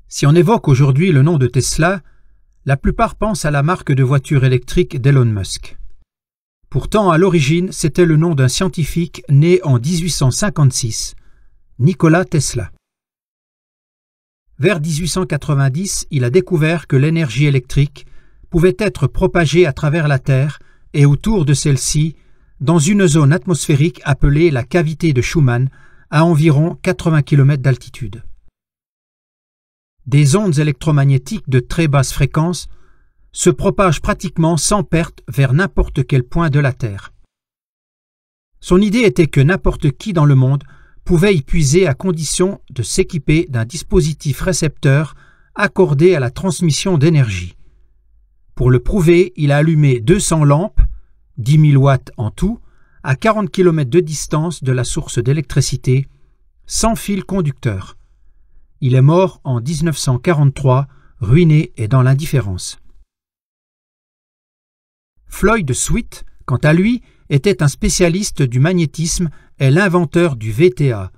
Si on évoque aujourd'hui le nom de Tesla, la plupart pensent à la marque de voitures électriques d'Elon Musk. Pourtant, à l'origine, c'était le nom d'un scientifique né en 1856, Nikola Tesla. Vers 1890, il a découvert que l'énergie électrique pouvait être propagée à travers la Terre et autour de celle-ci, dans une zone atmosphérique appelée la cavité de Schumann, à environ 80 km d'altitude. Des ondes électromagnétiques de très basse fréquence se propagent pratiquement sans perte vers n'importe quel point de la Terre. Son idée était que n'importe qui dans le monde pouvait y puiser à condition de s'équiper d'un dispositif récepteur accordé à la transmission d'énergie. Pour le prouver, il a allumé 200 lampes, 10 000 watts en tout, à 40 km de distance de la source d'électricité, sans fil conducteur. Il est mort en 1943, ruiné et dans l'indifférence. Floyd Sweet, quant à lui, était un spécialiste du magnétisme et l'inventeur du VTA,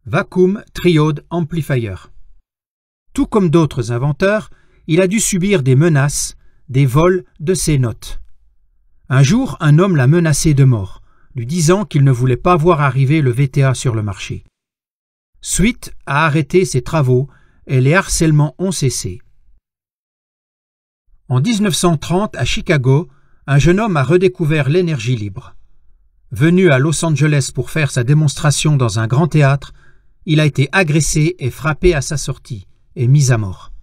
Vacuum Triode Amplifier. Tout comme d'autres inventeurs, il a dû subir des menaces, des vols de ses notes. Un jour, un homme l'a menacé de mort, lui disant qu'il ne voulait pas voir arriver le VTA sur le marché. Sweet a arrêté ses travaux et les harcèlements ont cessé. En 1930, à Chicago, un jeune homme a redécouvert l'énergie libre. Venu à Los Angeles pour faire sa démonstration dans un grand théâtre, il a été agressé et frappé à sa sortie et mis à mort.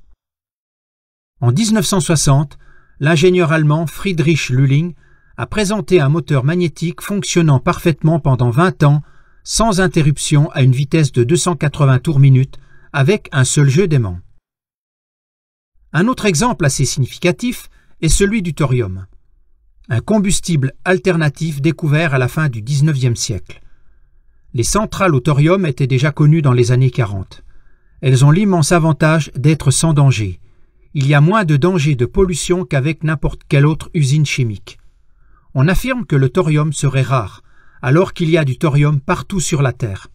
En 1960, l'ingénieur allemand Friedrich Lulling a présenté un moteur magnétique fonctionnant parfaitement pendant 20 ans, sans interruption à une vitesse de 280 tours minute, avec un seul jeu d'aimant. Un autre exemple assez significatif est celui du thorium, un combustible alternatif découvert à la fin du XIXe siècle. Les centrales au thorium étaient déjà connues dans les années 40. Elles ont l'immense avantage d'être sans danger. Il y a moins de danger de pollution qu'avec n'importe quelle autre usine chimique. On affirme que le thorium serait rare, alors qu'il y a du thorium partout sur la Terre.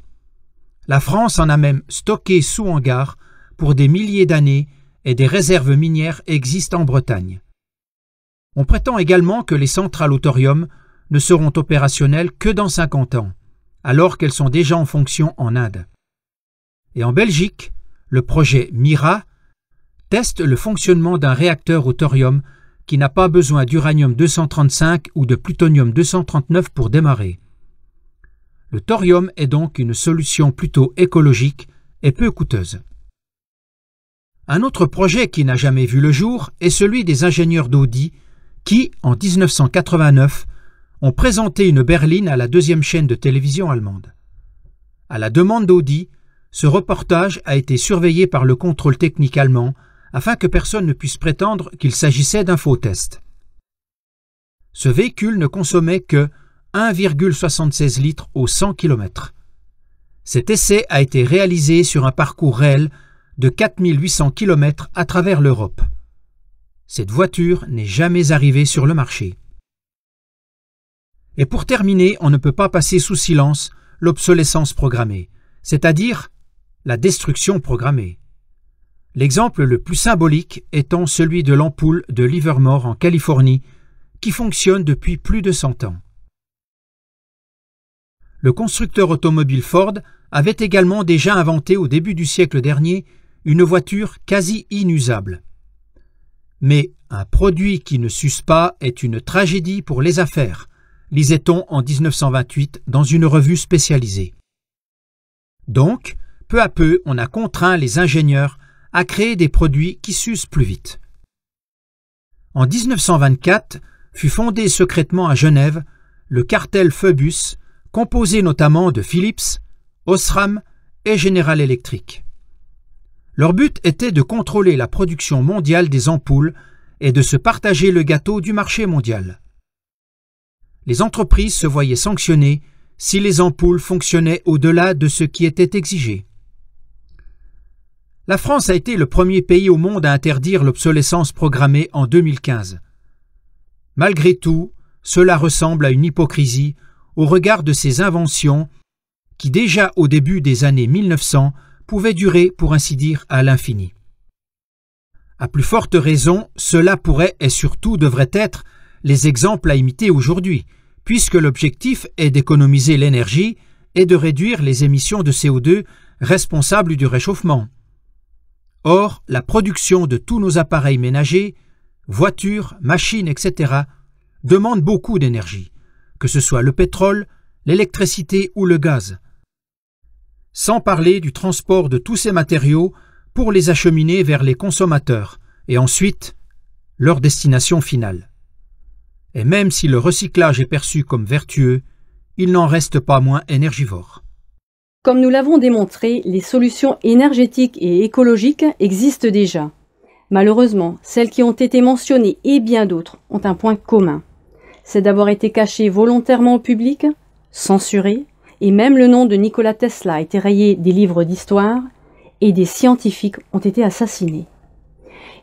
La France en a même stocké sous hangar pour des milliers d'années et des réserves minières existent en Bretagne. On prétend également que les centrales au thorium ne seront opérationnelles que dans 50 ans, alors qu'elles sont déjà en fonction en Inde. Et en Belgique, le projet MIRA teste le fonctionnement d'un réacteur au thorium qui n'a pas besoin d'uranium-235 ou de plutonium-239 pour démarrer. Le thorium est donc une solution plutôt écologique et peu coûteuse. Un autre projet qui n'a jamais vu le jour est celui des ingénieurs d'Audi qui, en 1989, ont présenté une berline à la deuxième chaîne de télévision allemande. À la demande d'Audi, ce reportage a été surveillé par le contrôle technique allemand afin que personne ne puisse prétendre qu'il s'agissait d'un faux test. Ce véhicule ne consommait que 1,76 litres au 100 km. Cet essai a été réalisé sur un parcours réel de 4800 km à travers l'Europe. Cette voiture n'est jamais arrivée sur le marché. Et pour terminer, on ne peut pas passer sous silence l'obsolescence programmée, c'est-à-dire la destruction programmée. L'exemple le plus symbolique étant celui de l'ampoule de Livermore en Californie, qui fonctionne depuis plus de 100 ans. Le constructeur automobile Ford avait également déjà inventé au début du siècle dernier une voiture quasi inusable. Mais un produit qui ne s'use pas est une tragédie pour les affaires, lisait-on en 1928 dans une revue spécialisée. Donc, peu à peu, on a contraint les ingénieurs à créer des produits qui s'usent plus vite. En 1924, fut fondé secrètement à Genève le cartel Phoebus, composé notamment de Philips, Osram et General Electric. Leur but était de contrôler la production mondiale des ampoules et de se partager le gâteau du marché mondial. Les entreprises se voyaient sanctionnées si les ampoules fonctionnaient au-delà de ce qui était exigé. La France a été le premier pays au monde à interdire l'obsolescence programmée en 2015. Malgré tout, cela ressemble à une hypocrisie au regard de ces inventions qui, déjà au début des années 1900, pouvaient durer, pour ainsi dire, à l'infini. À plus forte raison, cela pourrait et surtout devrait être les exemples à imiter aujourd'hui, puisque l'objectif est d'économiser l'énergie et de réduire les émissions de CO2 responsables du réchauffement. Or, la production de tous nos appareils ménagers, voitures, machines, etc., demande beaucoup d'énergie, que ce soit le pétrole, l'électricité ou le gaz. Sans parler du transport de tous ces matériaux pour les acheminer vers les consommateurs et ensuite leur destination finale. Et même si le recyclage est perçu comme vertueux, il n'en reste pas moins énergivore. Comme nous l'avons démontré, les solutions énergétiques et écologiques existent déjà. Malheureusement, celles qui ont été mentionnées et bien d'autres ont un point commun. C'est d'avoir été cachées volontairement au public, censurées, et même le nom de Nikola Tesla a été rayé des livres d'histoire, et des scientifiques ont été assassinés.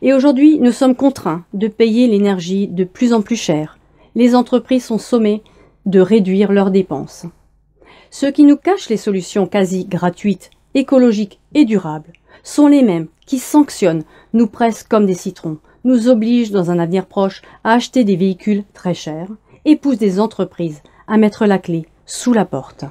Et aujourd'hui, nous sommes contraints de payer l'énergie de plus en plus cher. Les entreprises sont sommées de réduire leurs dépenses. Ceux qui nous cachent les solutions quasi gratuites, écologiques et durables sont les mêmes qui sanctionnent, nous pressent comme des citrons, nous obligent dans un avenir proche à acheter des véhicules très chers et poussent des entreprises à mettre la clé sous la porte.